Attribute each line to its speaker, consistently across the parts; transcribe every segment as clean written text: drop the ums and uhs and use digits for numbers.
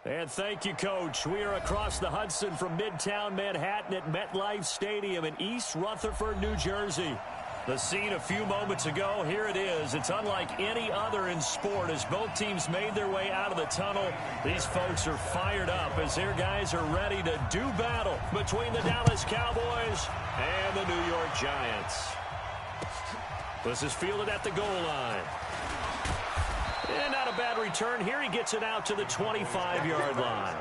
Speaker 1: And thank you, Coach. We are across the Hudson from Midtown Manhattan at MetLife Stadium in East Rutherford, New Jersey. The scene a few moments ago, here it is. It's unlike any other in sport as both teams made their way out of the tunnel. These folks are fired up as their guys are ready to do battle between the Dallas Cowboys and the New York Giants. This is fielded at the goal line. And not a bad return here. He gets it out to the 25-yard line.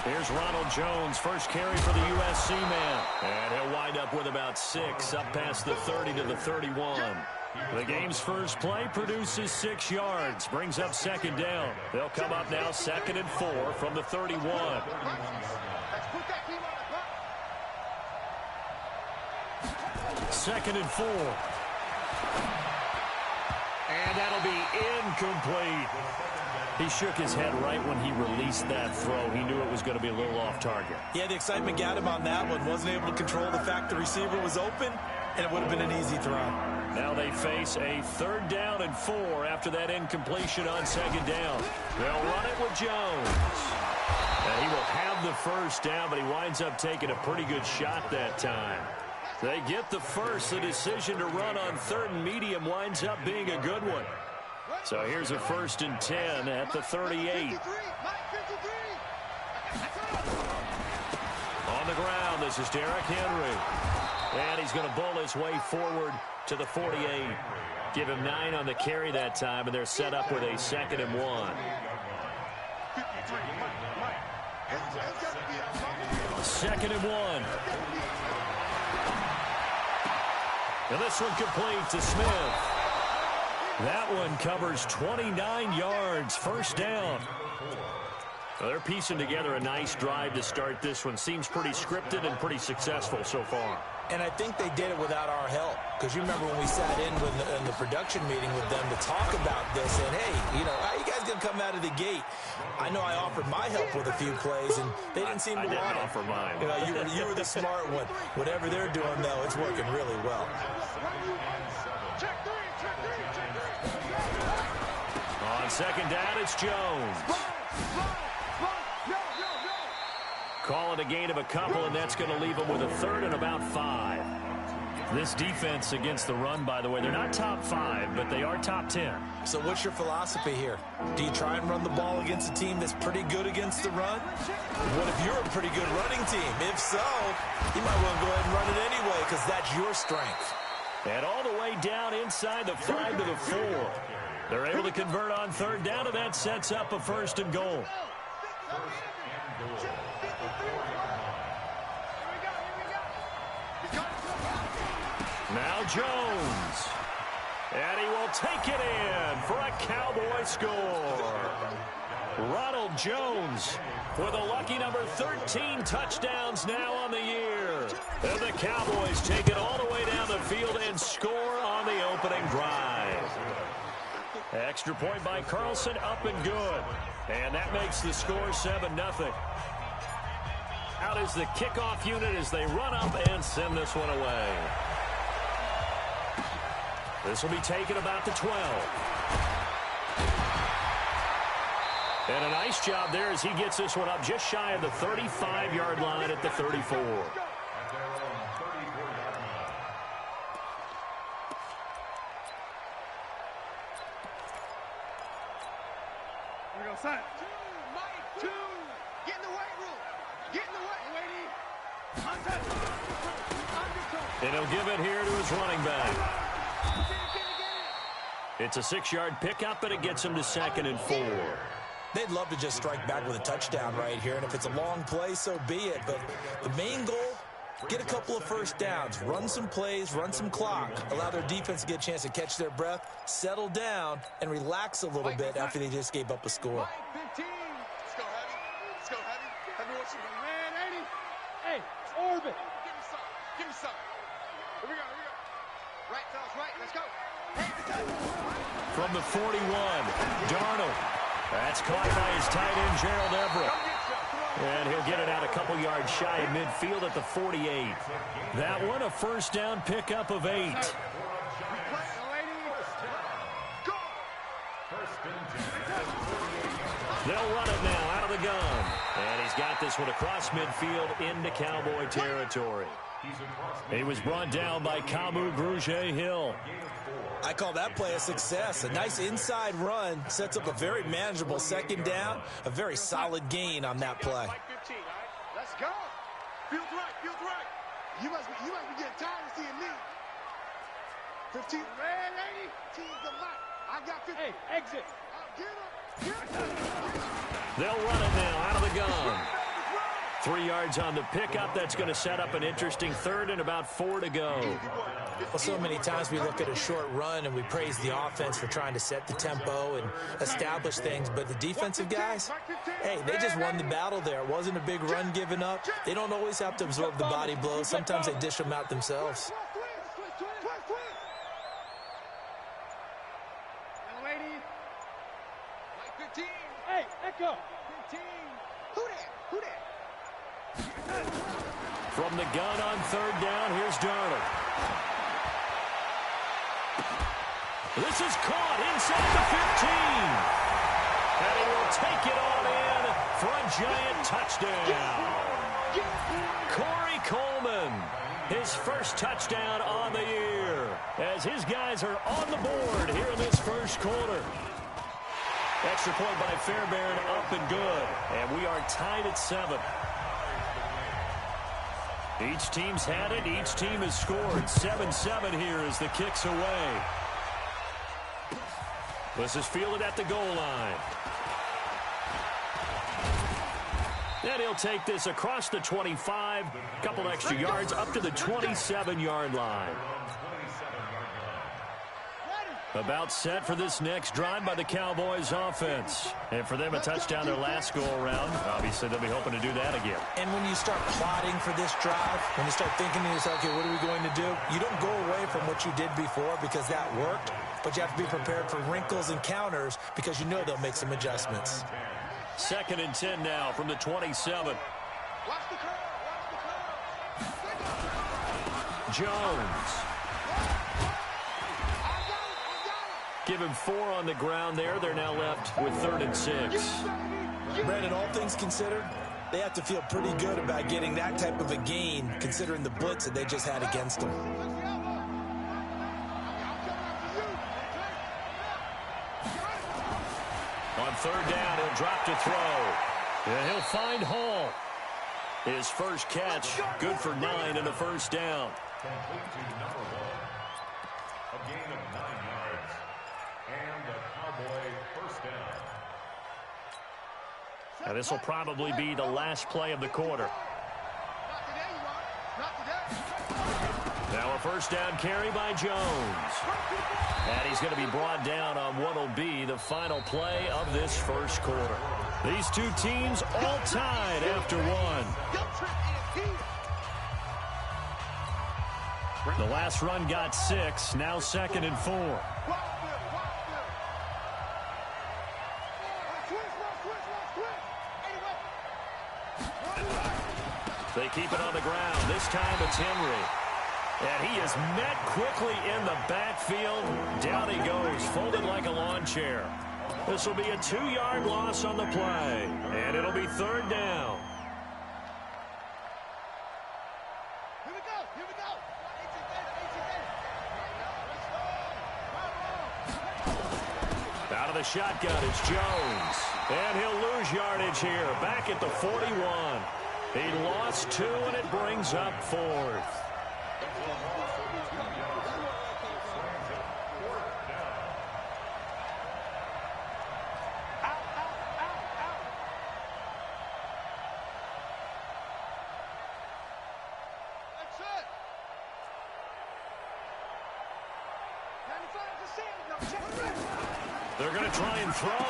Speaker 1: Here's Ronald Jones, first carry for the USC man. And he'll wind up with about 6, up past the 30 to the 31. The game's first play produces 6 yards, brings up second down. They'll come up now 2nd and 4 from the 31. Second and 4. And that'll be incomplete. He shook his head right when he released that throw. He knew it was going to be a little off target.
Speaker 2: Yeah, the excitement got him on that one. Wasn't able to control the fact the receiver was open, and it would have been an easy throw.
Speaker 1: Now they face a 3rd down and 4 after that incompletion on 2nd down. They'll run it with Jones. And he will have the first down, but he winds up taking a pretty good shot that time. They get the first. The decision to run on 3rd and medium winds up being a good one. So here's a 1st and 10 at the 38. On the ground, this is Derrick Henry. And he's going to bull his way forward to the 48. Give him 9 on the carry that time, and they're set up with a 2nd and 1. 2nd and 1. And this one complete to Smith. That one covers 29 yards, first down. Well, they're piecing together a nice drive to start this one. Seems pretty scripted and pretty successful so far.
Speaker 2: And I think they did it without our help. Because you remember when we sat in the production meeting with them to talk about this. And, hey, you know, how you guys going to come out of the gate? I know I offered my help with a few plays, and they didn't seem to want it.
Speaker 1: I didn't offer mine.
Speaker 2: You know, you were the smart one. Whatever they're doing, though, it's working really well.
Speaker 1: On 2nd down, it's Jones. Call it a gain of a couple, and that's going to leave them with a 3rd and about 5. This defense against the run, by the way, they're not top 5, but they are top 10.
Speaker 2: So what's your philosophy here? Do you try and run the ball against a team that's pretty good against the run? What if you're a pretty good running team? If so, you might want to go ahead and run it anyway because that's your strength.
Speaker 1: And all the way down inside the 5 to the 4. They're able to convert on 3rd down, and that sets up a 1st and goal. Now Jones. And he will take it in for a Cowboy score. Ronald Jones with a lucky number 13 touchdowns now on the year. And the Cowboys take it all the way down the field and score on the opening drive. Extra point by Carlson, up and good. And that makes the score 7-0. Out is the kickoff unit as they run up and send this one away. This will be taken about the 12. And a nice job there as he gets this one up just shy of the 35-yard line at the 34.
Speaker 3: Son. 2. Get in the weight room. Get in the weight.
Speaker 1: And he'll give it here to his running back. It's a 6-yard pickup, and it gets him to 2nd and 4.
Speaker 2: They'd love to just strike back with a touchdown right here, and if it's a long play, so be it. But the main goal, get a couple of first downs, run some plays, run some clock, allow their defense to get a chance to catch their breath, settle down, and relax a little bit after they just gave up a score.
Speaker 3: 15. Let's go, Heavy. Let's go, Heavy. Heavy wants you to land, 80. Hey, orbit. Give me some. Give me some. Here we go. Here we go. Right, fellas, right. Let's go.
Speaker 1: From the 41, Darnold. That's caught by his tight end, Gerald Everett. And he'll get it out a couple yards shy of midfield at the 48. That one, a first down pickup of 8. They'll run it now out of the gun. And he's got this one across midfield into Cowboy territory. He was brought down by Kamu Grugier-Hill.
Speaker 2: I call that play a success. A nice inside run sets up a very manageable second down. A very solid gain on that play.
Speaker 3: Let's go. Feels right. Feels right. You must be getting tired of seeing me. 15. Red 80. Tease the mic. I got 50. Hey, exit. Get him.
Speaker 1: They'll run it now out of the gun. 3 yards on the pickup. That's going to set up an interesting third and about 4 to go.
Speaker 2: Well, so many times we look at a short run and we praise the offense for trying to set the tempo and establish things. But the defensive guys, hey, they just won the battle there. It wasn't a big run given up. They don't always have to absorb the body blows. Sometimes they dish them out themselves.
Speaker 3: Hey, Echo. 15. Who that?
Speaker 1: From the gun on third down, here's Darnold. This is caught inside the 15. And he will take it on in for a giant touchdown. Corey Coleman, his first touchdown on the year, as his guys are on the board here in this first quarter. Extra point by Fairbairn, up and good. And we are tied at 7. Each team's had it. Each team has scored. 7-7 here as the kick's away. This is fielded at the goal line. And he'll take this across the 25. Couple extra yards up to the 27-yard line. About set for this next drive by the Cowboys offense. And for them, a touchdown their last go-around. Obviously, they'll be hoping to do that again.
Speaker 2: And when you start plotting for this drive, when you start thinking to yourself, okay, what are we going to do? You don't go away from what you did before because that worked. But you have to be prepared for wrinkles and counters because you know they'll make some adjustments.
Speaker 1: 2nd and 10 now from the 27. Jones. Give him 4 on the ground there. They're now left with 3rd and 6.
Speaker 2: Brandon, all things considered, they have to feel pretty good about getting that type of a gain considering the blitz that they just had against them.
Speaker 1: On 3rd down, he'll drop to throw. And he'll find Hall. His first catch, good for 9 and a first down.
Speaker 4: Complete to number 1. A gain of 9 yards. And a Cowboy first down.
Speaker 1: Now this will probably be the last play of the quarter. Now a first down carry by Jones. And he's going to be brought down on what will be the final play of this first quarter. These two teams all tied after 1. The last run got 6, now 2nd and 4. They keep it on the ground. This time it's Henry. And he is met quickly in the backfield. Down he goes, folded like a lawn chair. This will be a 2-yard loss on the play. And it'll be 3rd down.
Speaker 3: Here we go.
Speaker 1: Out of the shotgun, it's Jones. And he'll lose yardage here, back at the 41. He lost 2, and it brings up 4th. They're going to try and throw.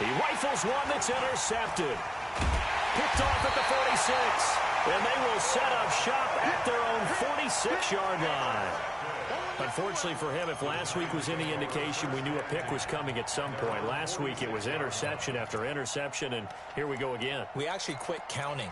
Speaker 1: He rifles one that's intercepted. Picked off at the 46. And they will set up shop at their own 46-yard line. Unfortunately for him, if last week was any indication, we knew a pick was coming at some point. Last week it was interception after interception, and here we go again.
Speaker 2: We actually quit counting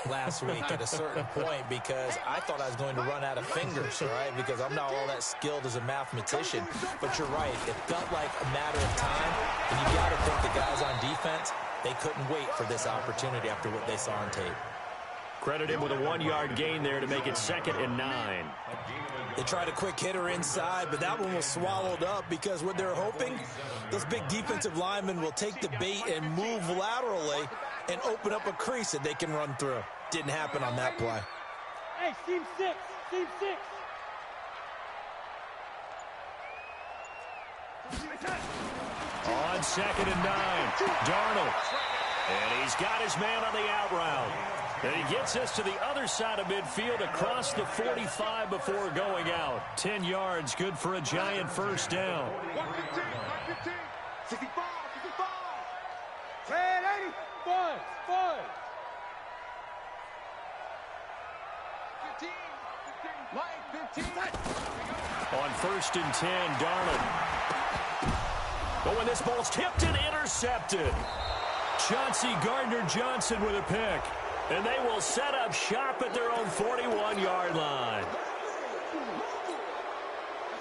Speaker 2: last week at a certain point because I thought I was going to run out of fingers, right? Because I'm not all that skilled as a mathematician. But you're right. It felt like a matter of time, and you got to think the guys on defense, they couldn't wait for this opportunity after what they saw on tape.
Speaker 1: Credit him with a 1-yard gain there to make it 2nd and 9.
Speaker 2: They tried a quick hitter inside, but that one was swallowed up because what they're hoping, those big defensive linemen will take the bait and move laterally and open up a crease that they can run through. Didn't happen on that play.
Speaker 3: Hey, team 6, team 6.
Speaker 1: On 2nd and 9, Darnold. And he's got his man on the out route. And he gets us to the other side of midfield across the 45 before going out. 10 yards, good for a giant first down.
Speaker 3: 115, 115, 65, 65. Red 80, 5, 5. 15, 15, light 15.
Speaker 1: On 1st and 10, Darnold. But when this ball's tipped and intercepted. Chauncey Gardner-Johnson with a pick. And they will set up shop at their own 41-yard line.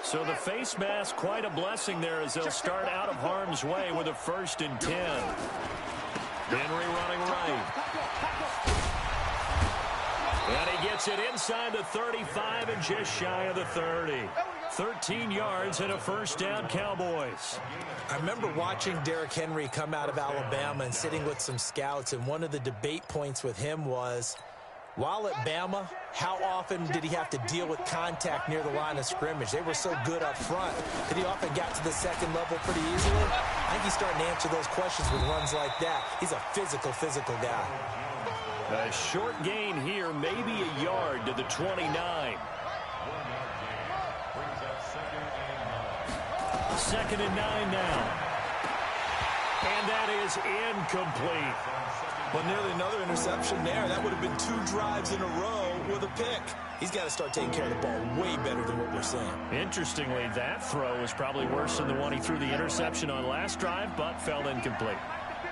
Speaker 1: So the face mask, quite a blessing there as they'll start out of harm's way with a 1st and 10. Henry running right. And he gets it inside the 35 and just shy of the 30. 13 yards and a first down, Cowboys.
Speaker 2: I remember watching Derrick Henry come out of Alabama and sitting with some scouts, and one of the debate points with him was, while at Bama, how often did he have to deal with contact near the line of scrimmage? They were so good up front that he often got to the second level pretty easily. I think he's starting to answer those questions with runs like that. He's a physical guy.
Speaker 1: A short gain here, maybe a yard to the 29. 2nd and 9 now. And that is incomplete.
Speaker 2: But nearly another interception there. That would have been 2 drives in a row with a pick. He's got to start taking care of the ball way better than what we're seeing.
Speaker 1: Interestingly, that throw is probably worse than the one he threw the interception on last drive, but fell incomplete.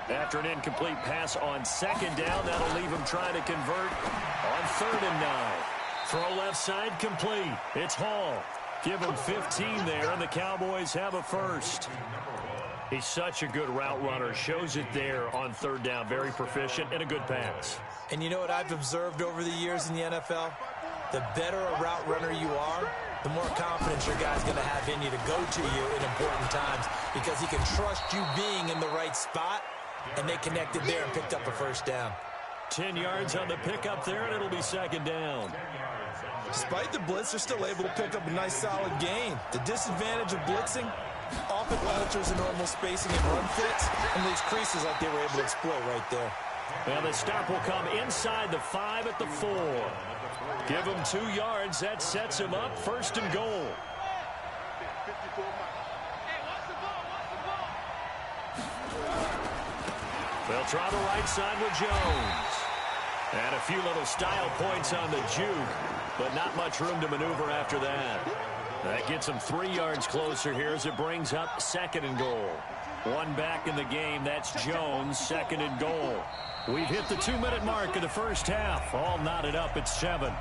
Speaker 1: After an incomplete pass on 2nd down, that'll leave him trying to convert on 3rd and 9. Throw left side complete. It's Hall. Give him 15 there, and the Cowboys have a first. He's such a good route runner. Shows it there on 3rd down. Very proficient and a good pass.
Speaker 2: And you know what I've observed over the years in the NFL? The better a route runner you are, the more confidence your guy's going to have in you to go to you in important times because he can trust you being in the right spot, and they connected there and picked up a first down.
Speaker 1: 10 yards on the pickup there, and it'll be 2nd down.
Speaker 2: Despite the blitz, they're still able to pick up a nice solid gain. The disadvantage of blitzing often alters the normal spacing and run fits and leaves creases like they were able to exploit right there.
Speaker 1: Well, the stop will come inside the 5 at the 4. Give him 2 yards. That sets him up 1st and goal. They'll try the right side with Jones. And a few little style points on the juke, but not much room to maneuver after that. That gets them 3 yards closer here as it brings up 2nd and goal. 1 back in the game. That's Jones, 2nd and goal. We've hit the 2-minute mark of the first half. All knotted up at 7.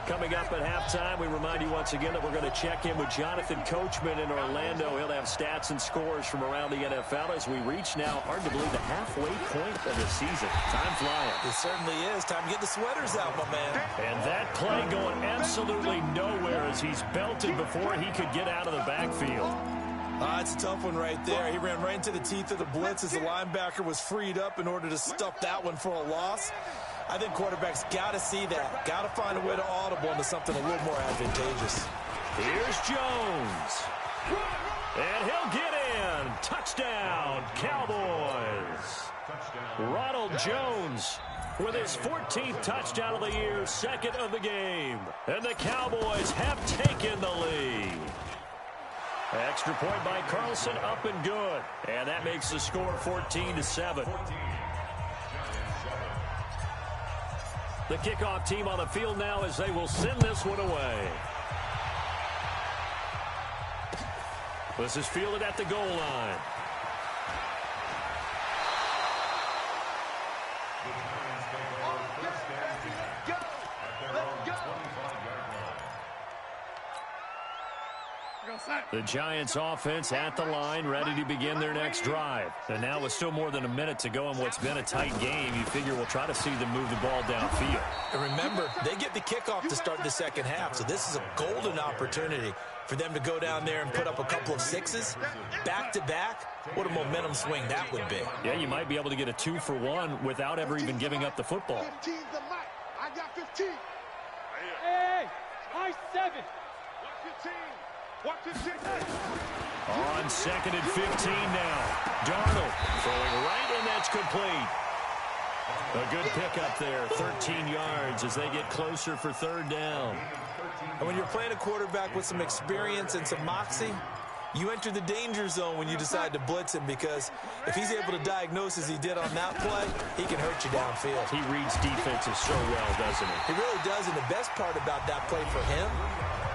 Speaker 1: Coming up at halftime, we remind you once again that we're going to check in with Jonathan Coachman in Orlando. He'll have stats and scores from around the NFL as we reach now, hard to believe, the halfway point of the season. Time flying.
Speaker 2: It certainly is. Time to get the sweaters out, my man.
Speaker 1: And that play going absolutely nowhere as he's belted before he could get out of the backfield.
Speaker 2: It's a tough one right there. He ran right into the teeth of the blitz as the linebacker was freed up in order to stuff that one for a loss. I think quarterbacks got to see that. Got to find a way to audible into something a little more advantageous.
Speaker 1: Here's Jones. And he'll get in. Touchdown, Cowboys. Ronald Jones with his 14th touchdown of the year, 2nd of the game. And the Cowboys have taken the lead. Extra point by Carlson, up and good. And that makes the score 14-7. The kickoff team on the field now as they will send this one away. This is fielded at the goal line. The Giants offense at the line, ready to begin their next drive. And now with still more than a minute to go in what's been a tight game, you figure we'll try to see them move the ball downfield.
Speaker 2: And remember, they get the kickoff to start the second half, so this is a golden opportunity for them to go down there and put up a couple of sixes back-to-back. What a momentum swing that would be.
Speaker 1: Yeah, you might be able to get a 2-for-1 without ever even giving up the football.
Speaker 3: 15's the mic. I got 15.
Speaker 5: Hey, high 7.
Speaker 3: Watch 15. Watch 15.
Speaker 1: On 2nd and 15 now. Darnold throwing right, and that's complete. A good pickup there, 13 yards as they get closer for 3rd down.
Speaker 2: And when you're playing a quarterback with some experience and some moxie, you enter the danger zone when you decide to blitz him, because if he's able to diagnose as he did on that play, he can hurt you downfield.
Speaker 1: He reads defenses so well, doesn't he?
Speaker 2: He really does, and the best part about that play for him,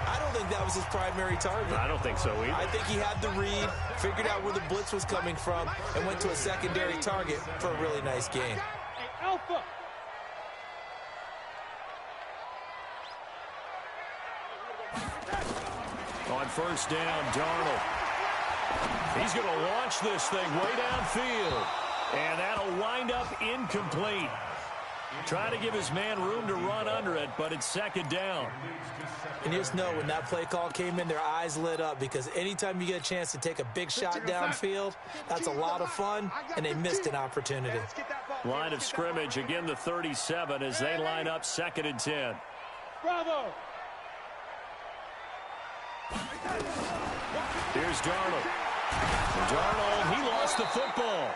Speaker 2: I don't think that was his primary target.
Speaker 1: I don't think so either.
Speaker 2: I think he had the read, figured out where the blitz was coming from, and went to a secondary target for a really nice game.
Speaker 5: Hey, Alpha.
Speaker 1: On 1st down, Darnold. He's going to launch this thing way downfield. And that'll wind up incomplete. Trying to give his man room to run under it, but it's 2nd down.
Speaker 2: And just know, when that play call came in, their eyes lit up, because anytime you get a chance to take a big shot downfield, that's a lot of fun, and they missed an opportunity.
Speaker 1: Line of scrimmage, again the 37 as they line up 2nd and 10.
Speaker 5: Bravo.
Speaker 1: Here's Darnold. Darnold, he lost the football.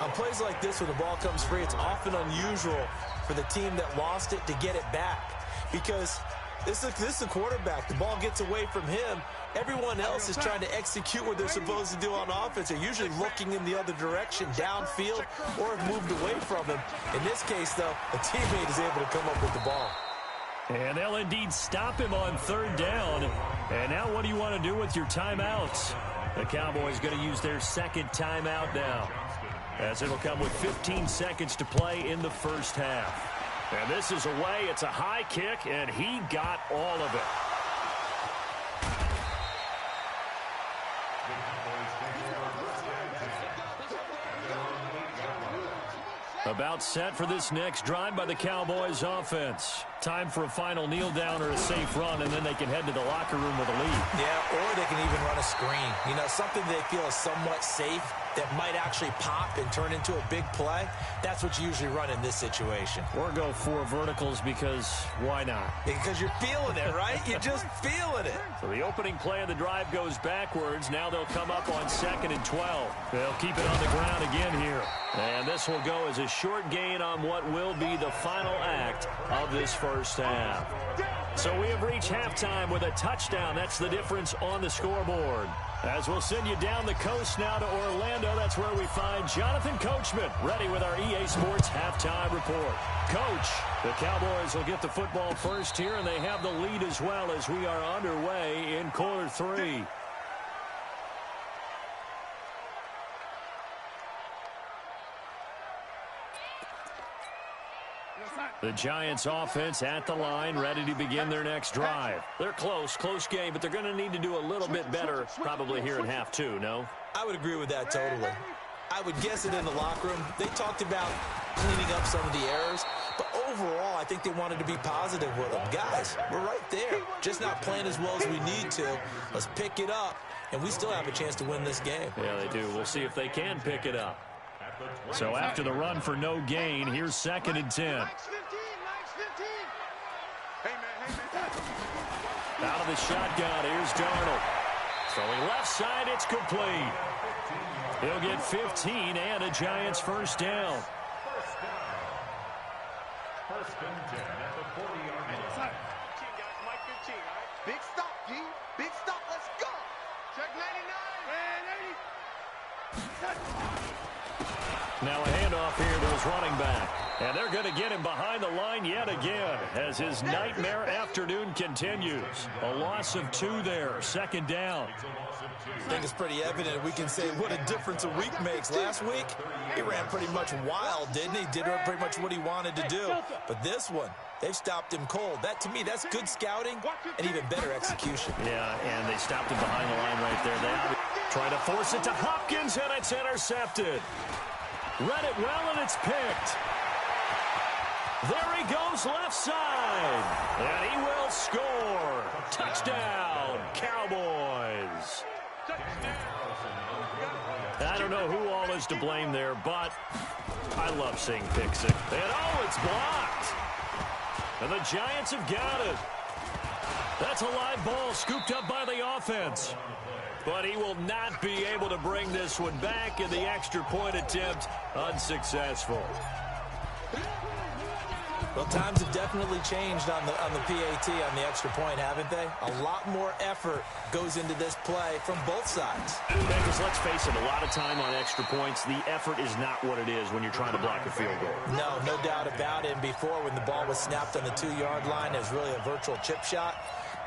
Speaker 2: On plays like this, when the ball comes free, it's often unusual for the team that lost it to get it back, because this is a quarterback. The ball gets away from him. Everyone else is trying to execute what they're supposed to do on offense. They're usually looking in the other direction, downfield, or have moved away from him. In this case, though, a teammate is able to come up with the ball.
Speaker 1: And they'll indeed stop him on 3rd down. And now what do you want to do with your timeouts? The Cowboys going to use their 2nd timeout now, as it'll come with 15 seconds to play in the 1st half. And this is away. It's a high kick, and he got all of it. About set for this next drive by the Cowboys offense. Time for a final kneel down or a safe run, and then they can head to the locker room with a lead.
Speaker 2: Yeah, or they can even run a screen. You know, something they feel is somewhat safe that might actually pop and turn into a big play. That's what you usually run in this situation.
Speaker 1: Or go 4 verticals, because why not?
Speaker 2: Because you're feeling it, right? You're just feeling it.
Speaker 1: So the opening play of the drive goes backwards. Now they'll come up on 2nd and 12. They'll keep it on the ground again here. And this will go as a short gain on what will be the final act of this 1st half. So we have reached halftime with a touchdown. That's the difference on the scoreboard. As we'll send you down the coast now to Orlando, that's where we find Jonathan Coachman, ready with our EA Sports halftime report. Coach, the Cowboys will get the football first here, and they have the lead as well as we are underway in quarter 3. The Giants offense at the line, ready to begin their next drive. They're close game, but they're going to need to do a little bit better probably here in half 2, no?
Speaker 2: I would agree with that totally. I would guess it in the locker room. They talked about cleaning up some of the errors, but overall, I think they wanted to be positive with them. Guys, we're right there, just not playing as well as we need to. Let's pick it up, and we still have a chance to win this game.
Speaker 1: Yeah, they do. We'll see if they can pick it up. So after the run for no gain, here's 2nd and 10. Out of the shotgun, here's Darnold. Throwing left side, it's complete. He'll get 15 and a Giants 1st down.
Speaker 4: 1st and 10 at the 40-yard line.
Speaker 3: Big stop, G. Big stop. Let's go. Check 99. And 80.
Speaker 1: Now a handoff here to his running back. And they're going to get him behind the line yet again as his nightmare afternoon continues. A loss of 2 there, 2nd down.
Speaker 2: I think it's pretty evident. We can say what a difference a week makes. Last week, he ran pretty much wild, didn't he? Did pretty much what he wanted to do. But this one, they've stopped him cold. That, to me, that's good scouting and even better execution.
Speaker 1: Yeah, and they stopped him behind the line right there. They try to force it to Hopkins, and it's intercepted. Read it well, and it's picked. There he goes left side. And he will score. Touchdown, Cowboys. I don't know who all is to blame there, but I love seeing pick six. And oh, it's blocked. And the Giants have got it. That's a live ball scooped up by the offense. But he will not be able to bring this one back, in the extra point attempt unsuccessful.
Speaker 2: Well, times have definitely changed on the PAT, on the extra point, haven't they? A lot more effort goes into this play from both sides.
Speaker 1: Because let's face it, a lot of time on extra points, the effort is not what it is when you're trying to block a field goal.
Speaker 2: No doubt about it. And before, when the ball was snapped on the 2-yard line, it was really a virtual chip shot.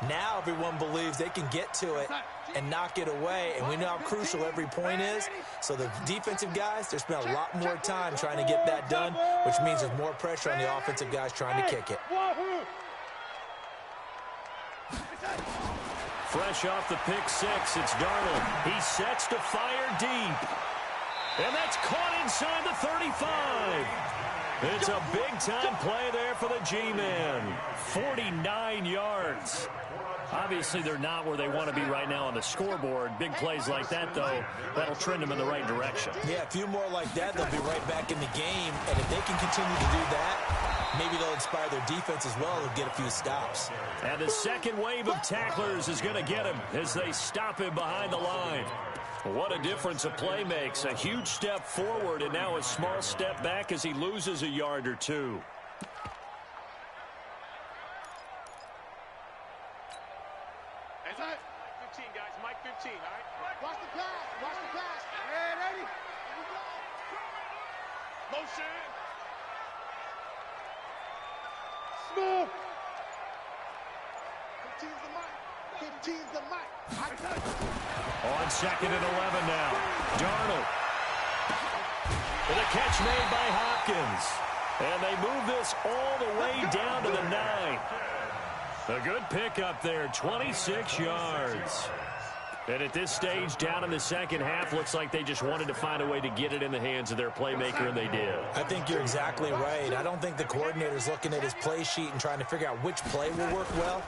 Speaker 2: Now everyone believes they can get to it and knock it away, and we know how crucial every point is. So the defensive guys, they spend a lot more time trying to get that done, which means there's more pressure on the offensive guys trying to kick it.
Speaker 1: Fresh off the pick six, it's Darnold. He sets to fire deep. And that's caught inside the 35. It's a big-time play there for the G-men. 49 yards. Obviously, they're not where they want to be right now on the scoreboard. Big plays like that, though, that'll trend them in the right direction.
Speaker 2: Yeah, a few more like that, they'll be right back in the game. And if they can continue to do that, maybe they'll inspire their defense as well and get a few stops.
Speaker 1: And the second wave of tacklers is going to get him as they stop him behind the line. What a difference a play makes. A huge step forward and now a small step back as he loses a yard or two.
Speaker 3: That's it. 15, guys. Mike 15, all right? Watch the pass. Watch the pass. Hey, ready? Here we go. Motion.
Speaker 5: Smooth.
Speaker 3: 15's the mic. 15's the mic.
Speaker 1: On 2nd and 11 now. Darnold. And a catch made by Hopkins. And they move this all the way down to the 9. A good pickup there, 26 yards. And at this stage, down in the second half, looks like they just wanted to find a way to get it in the hands of their playmaker, and they did.
Speaker 2: I think you're exactly right. I don't think the coordinator's looking at his play sheet and trying to figure out which play will work well.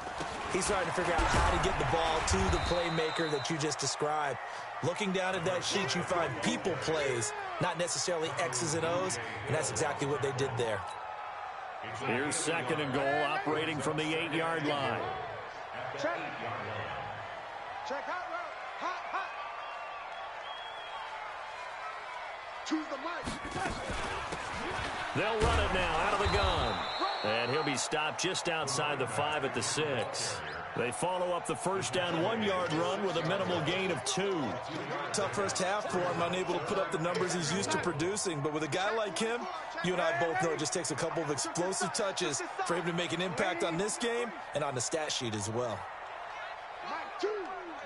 Speaker 2: He's trying to figure out how to get the ball to the playmaker that you just described. Looking down at that sheet, you find people plays, not necessarily X's and O's, and that's exactly what they did there.
Speaker 1: Here's 2nd and goal, operating from the 8-yard line.
Speaker 3: Check. Check hot route. Hot. Choose the mic.
Speaker 1: They'll run it now out of the gun. And he'll be stopped just outside the 5 at the 6. They follow up the first down 1-yard run with a minimal gain of 2.
Speaker 2: Tough first half for him, unable to put up the numbers he's used to producing. But with a guy like him, you and I both know it just takes a couple of explosive touches for him to make an impact on this game and on the stat sheet as well.
Speaker 3: Mike 2.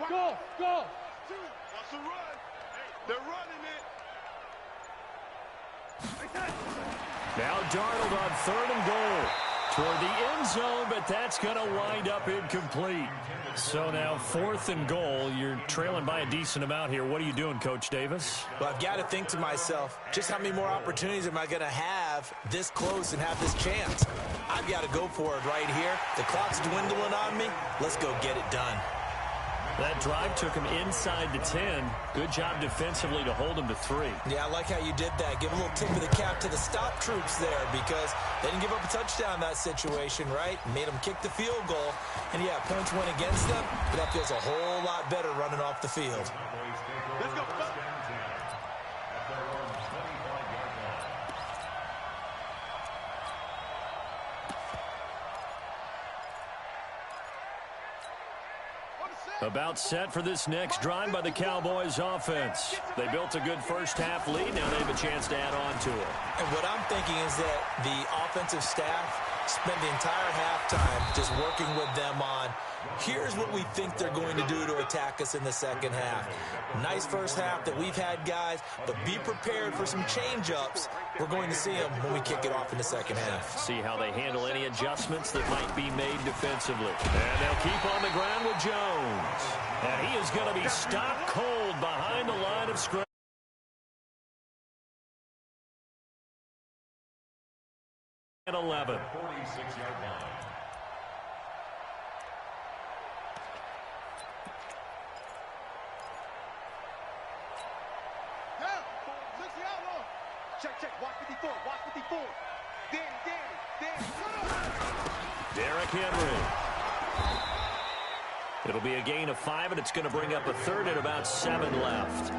Speaker 5: Go.
Speaker 3: That's a run. Hey, they're running it.
Speaker 1: Now Darnold on 3rd and goal toward the end zone, but that's going to wind up incomplete. So now 4th and goal. You're trailing by a decent amount here. What are you doing, Coach Davis?
Speaker 2: Well, I've got to think to myself, just how many more opportunities am I going to have this close and have this chance? I've got to go for it right here. The clock's dwindling on me. Let's go get it done.
Speaker 1: That drive took him inside the 10. Good job defensively to hold him to 3.
Speaker 2: Yeah, I like how you did that. Give a little tip of the cap to the stop troops there because they didn't give up a touchdown in that situation, right? Made them kick the field goal. And, yeah, points went against them, but that feels a whole lot better running off the field.
Speaker 3: Let's go.
Speaker 1: About set for this next drive by the Cowboys offense. They built a good first-half lead. Now they have a chance to add on to it.
Speaker 2: And what I'm thinking is that the offensive staff spent the entire halftime just working with them on, here's what we think they're going to do to attack us in the second half. Nice first half that we've had, guys, but be prepared for some change-ups. We're going to see them when we kick it off in the second half.
Speaker 1: See how they handle any adjustments that might be made defensively. And they'll keep on the ground with Jones. And he is going to be stopped cold behind the line of scrimmage. 11.
Speaker 4: 46-yard line.
Speaker 3: Check. Watch 54. Watch 54. Danny.
Speaker 1: Derrick Henry. It'll be a gain of 5, and it's going to bring up a third and about 7 left.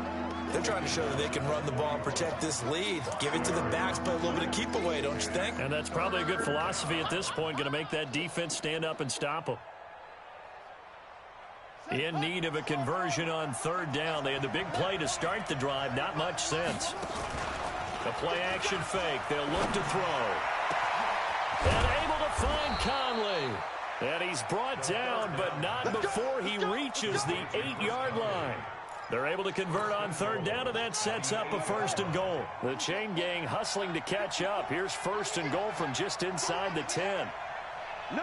Speaker 2: They're trying to show that they can run the ball and protect this lead. Give it to the backs, play a little bit of keep away, don't you think?
Speaker 1: And that's probably a good philosophy at this point, going to make that defense stand up and stop them. In need of a conversion on third down. They had the big play to start the drive, not much sense. The play-action fake. They'll look to throw. And able to find Conley. And he's brought down, but not before he reaches the 8-yard line. They're able to convert on third down, and that sets up a first and goal. The chain gang hustling to catch up. Here's first and goal from just inside the 10.
Speaker 3: No.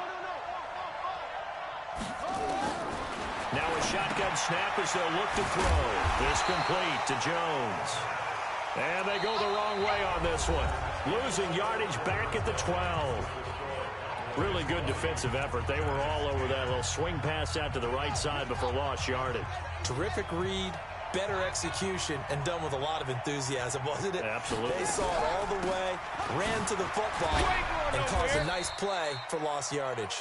Speaker 1: Now a shotgun snap as they'll look to throw. It's complete to Jones. And they go the wrong way on this one. Losing yardage back at the 12. Really good defensive effort. They were all over that little swing pass out to the right side before lost yardage.
Speaker 2: Terrific read, better execution, and done with a lot of enthusiasm, wasn't it?
Speaker 1: Absolutely.
Speaker 2: They saw it all the way, ran to the football, and caused a nice play for lost yardage.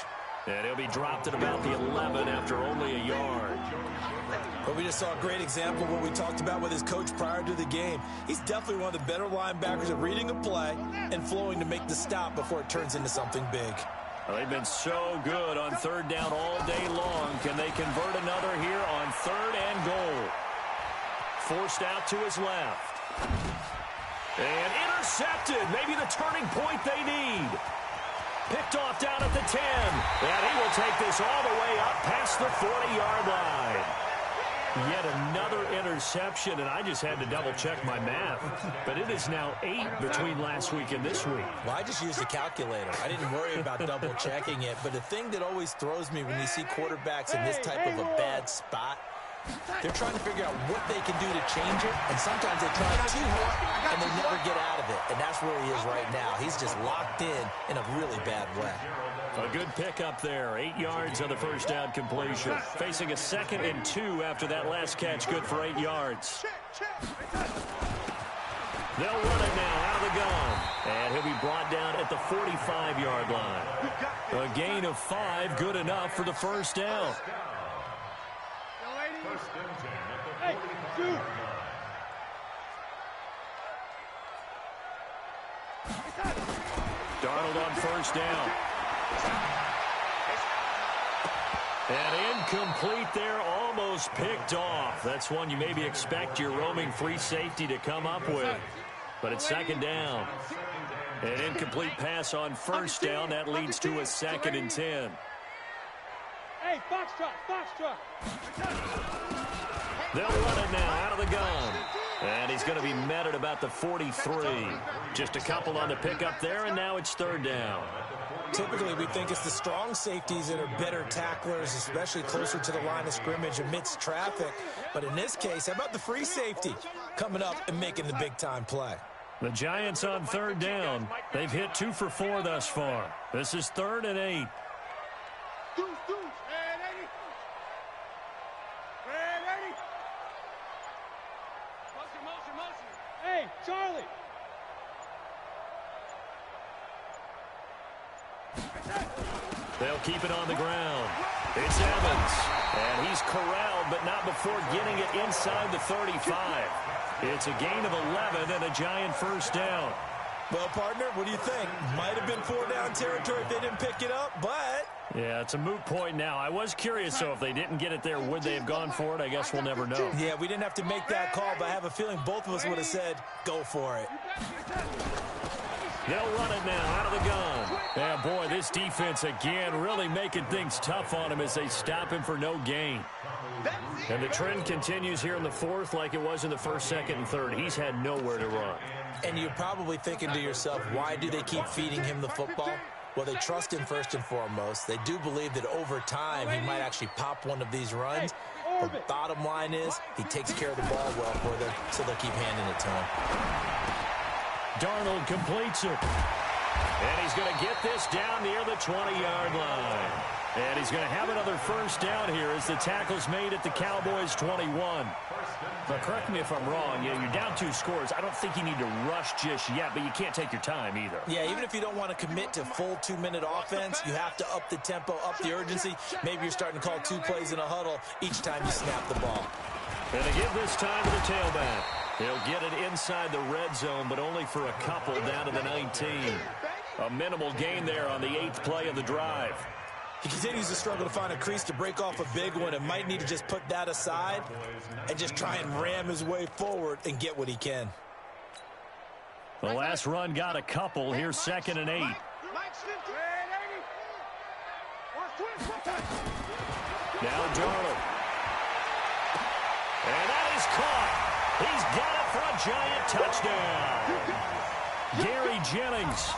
Speaker 1: And he'll be dropped at about the 11 after only a yard.
Speaker 2: But we just saw a great example of what we talked about with his coach prior to the game. He's definitely one of the better linebackers at reading a play and flowing to make the stop before it turns into something big.
Speaker 1: Well, they've been so good on third down all day long. Can they convert another here on third and goal? Forced out to his left. And intercepted. Maybe the turning point they need. Picked off down at the 10. And he will take this all the way up past the 40-yard line. Yet another interception, and I just had to double-check my math. But it is now 8 between last week and this week.
Speaker 2: Well, I just used a calculator. I didn't worry about double-checking it. But the thing that always throws me when you see quarterbacks in this type of a bad spot, they're trying to figure out what they can do to change it, and sometimes they try too hard, and they never get out of it. And that's where he is right now. He's just locked in a really bad way.
Speaker 1: A good pickup there. 8 yards on the first down completion. Facing a 2nd and 2 after that last catch. Good for 8 yards. They'll run it now out of the gun. And he'll be brought down at the 45-yard line. A gain of 5. Good enough for the first down.
Speaker 4: First and 10 at the
Speaker 5: Hey,
Speaker 4: 45-yard line.
Speaker 1: Darnold on first down. And incomplete there, almost picked off. That's one you maybe expect your roaming free safety to come up with. But it's 2nd down. An incomplete pass on first down. That leads to a 2nd and 10.
Speaker 5: Hey, Foxtrot.
Speaker 1: They'll run it now out of the gun. And he's going to be met at about the 43. Just a couple on the pickup there, and now it's 3rd down.
Speaker 2: Typically, we think it's the strong safeties that are better tacklers, especially closer to the line of scrimmage amidst traffic. But in this case, how about the free safety coming up and making the big-time play?
Speaker 1: The Giants on 3rd down. They've hit 2 for 4 thus far. This is 3rd and 8.
Speaker 5: Hey, Charlie.
Speaker 1: They'll keep it on the ground. It's Evans. And he's corralled, but not before getting it inside the 35. It's a gain of 11 and a Giant first down.
Speaker 2: Well, partner, what do you think? Might have been 4-down territory if they didn't pick it up, but...
Speaker 1: Yeah, it's a moot point now. I was curious, so if they didn't get it there, would they have gone for it? I guess we'll never know.
Speaker 2: Yeah, we didn't have to make that call, but I have a feeling both of us would have said, go for it.
Speaker 1: They'll run it now out of the gun. Yeah, boy, this defense again really making things tough on him as they stop him for no gain. And the trend continues here in the fourth like it was in the first, second, and third. He's had nowhere to run.
Speaker 2: And you're probably thinking to yourself, why do they keep feeding him the football? Well, they trust him first and foremost. They do believe that over time he might actually pop one of these runs. The bottom line is he takes care of the ball well for them, so they'll keep handing it to him.
Speaker 1: Darnold completes it. And he's going to get this down near the 20-yard line. And he's going to have another first down here as the tackle's made at the Cowboys' 21. But correct me if I'm wrong, you're down 2 scores. I don't think you need to rush just yet, but you can't take your time either.
Speaker 2: Yeah, even if you don't want to commit to full 2-minute offense, you have to up the tempo, up the urgency. Maybe you're starting to call 2 plays in a huddle each time you snap the ball.
Speaker 1: And they give this time to the tailback. He'll get it inside the red zone, but only for a couple down to the 19. A minimal gain there on the 8th play of the drive.
Speaker 2: He continues to struggle to find a crease to break off a big one and might need to just put that aside and just try and ram his way forward and get what he can.
Speaker 1: The last run got a couple. Here's 2nd and 8. Now Darnold. And that is caught. He's got it for a giant touchdown. Gary Jennings,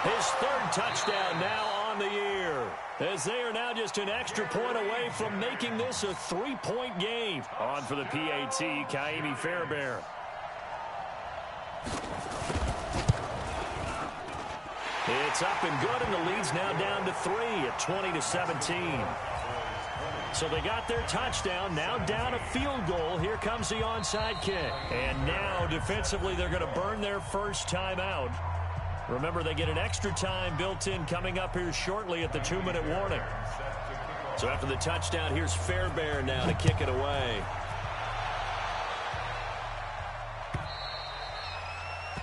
Speaker 1: his 3rd touchdown now on the year, as they are now just an extra point away from making this a 3-point game. On for the PAT, Kaimi Fairbairn. It's up and good, and the lead's now down to 3 at 20-17. So they got their touchdown, now down a field goal. Here comes the onside kick. And now defensively they're going to burn their first timeout. Remember, they get an extra time built in coming up here shortly at the 2-minute warning. So after the touchdown, here's Fairbairn now to kick it away.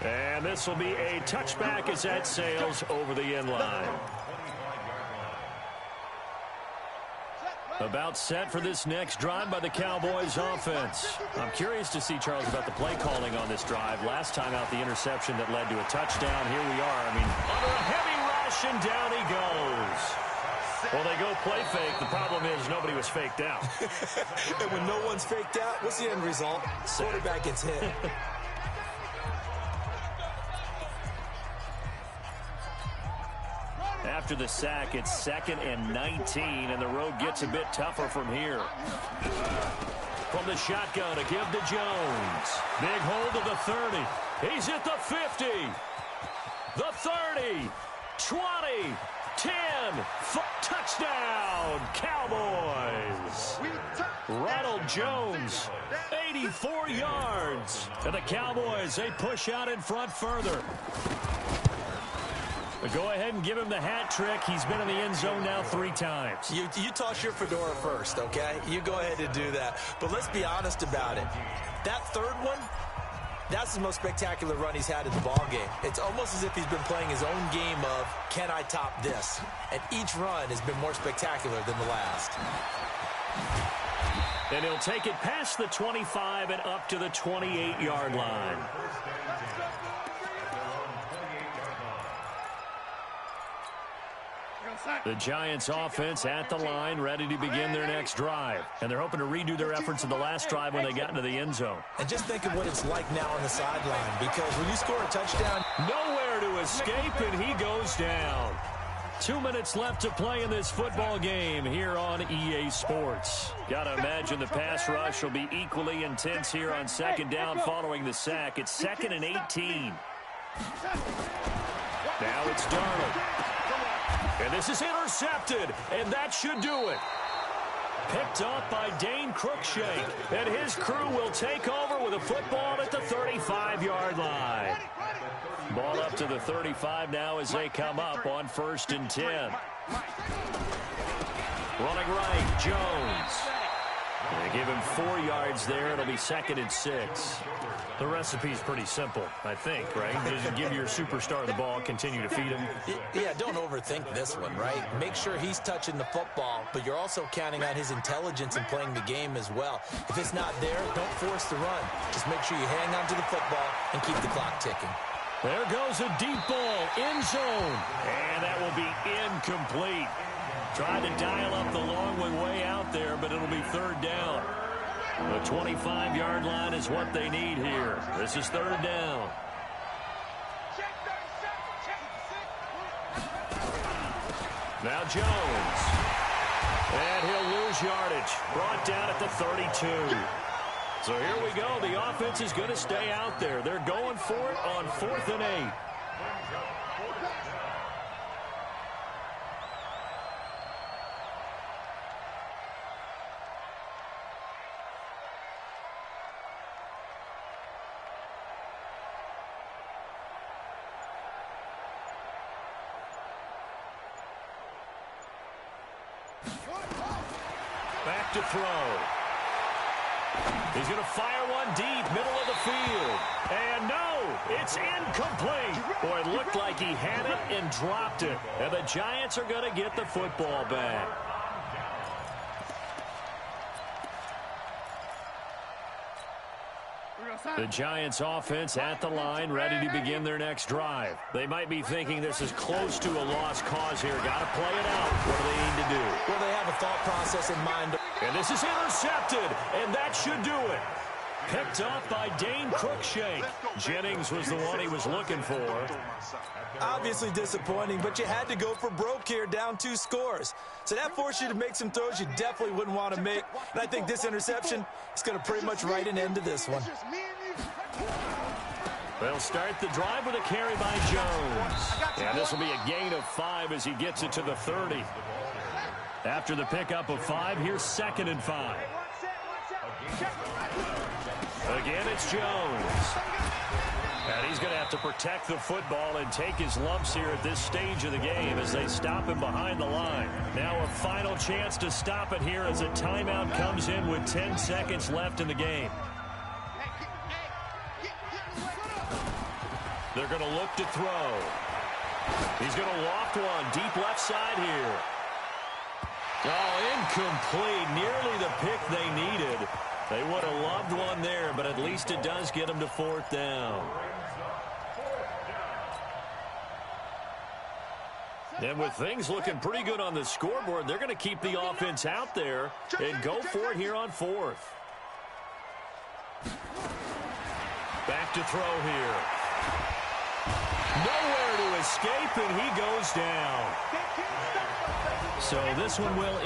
Speaker 1: And this will be a touchback as that sails over the end line. About set for this next drive by the Cowboys offense. I'm curious to see, Charles, about the play calling on this drive. Last time out, the interception that led to a touchdown. Here we are. I mean, under a heavy rush, and down he goes. Well, they go play fake. The problem is nobody was faked out.
Speaker 2: And when no one's faked out, what's the end result? Quarterback gets hit.
Speaker 1: After the sack, it's 2nd and 19, and the road gets a bit tougher from here. From the shotgun to give to Jones. Big hold of the 30. He's at the 50. The 30. 20. 10. Touchdown, Cowboys. Ronald Jones, 84 yards. And the Cowboys, they push out in front further. But go ahead and give him the hat trick. He's been in the end zone now 3 times.
Speaker 2: You toss your fedora first, okay? You go ahead and do that. But let's be honest about it. That 3rd one, that's the most spectacular run he's had in the ballgame. It's almost as if he's been playing his own game of, can I top this? And each run has been more spectacular than the last.
Speaker 1: And he'll take it past the 25 and up to the 28-yard line. The Giants offense at the line, ready to begin their next drive. And they're hoping to redo their efforts in the last drive when they got into the end zone.
Speaker 2: And just think of what it's like now on the sideline, because when you score a touchdown,
Speaker 1: nowhere to escape, and he goes down. 2 minutes left to play in this football game here on EA Sports. Got to imagine the pass rush will be equally intense here on 2nd down following the sack. It's 2nd and 18. Now it's Darnold. And this is intercepted, and that should do it. Picked up by Dane Cruikshank, and his crew will take over with a football at the 35-yard line. Ball up to the 35 now as they come up on 1st and 10. Running right, Jones. They give him 4 yards there. It'll be 2nd and 6. The recipe's pretty simple, I think, right? Just give your superstar the ball, continue to feed him.
Speaker 2: Yeah, don't overthink this one, right? Make sure he's touching the football, but you're also counting on his intelligence in playing the game as well. If it's not there, don't force the run. Just make sure you hang on to the football and keep the clock ticking.
Speaker 1: There goes a deep ball, end zone. And that will be incomplete. Tried to dial up the long one way out there, but it'll be 3rd down. The 25-yard line is what they need here. This is 3rd down. Now Jones. And he'll lose yardage. Brought down at the 32. So here we go. The offense is going to stay out there. They're going for it on 4th and 8. Back to throw. He's going to fire one deep, middle of the field. And no, it's incomplete. Boy, it looked like he had it and dropped it. And the Giants are going to get the football back. The Giants offense at the line, ready to begin their next drive. They might be thinking this is close to a lost cause here. Got to play it out. What do they need to do?
Speaker 2: Well, they have a thought process in mind.
Speaker 1: And this is intercepted, and that should do it. Picked off by Dane Cruikshank. Jennings was the one he was looking for.
Speaker 2: Obviously disappointing, but you had to go for broke here, down 2 scores. So that forced you to make some throws you definitely wouldn't want to make. And I think this interception is going to pretty much write an end to this one.
Speaker 1: They'll start the drive with a carry by Jones. And this will be a gain of 5 as he gets it to the 30. After the pickup of 5, here's 2nd and 5. Again, it's Jones. And he's going to have to protect the football and take his lumps here at this stage of the game as they stop him behind the line. Now a final chance to stop it here as a timeout comes in with 10 seconds left in the game. They're going to look to throw. He's going to loft one deep left side here. Oh, incomplete. Nearly the pick they needed. They would have loved one there, but at least it does get them to 4th down. And with things looking pretty good on the scoreboard, they're going to keep the offense out there and go for it here on 4th. Back to throw here. Nowhere to escape, and he goes down. So this one will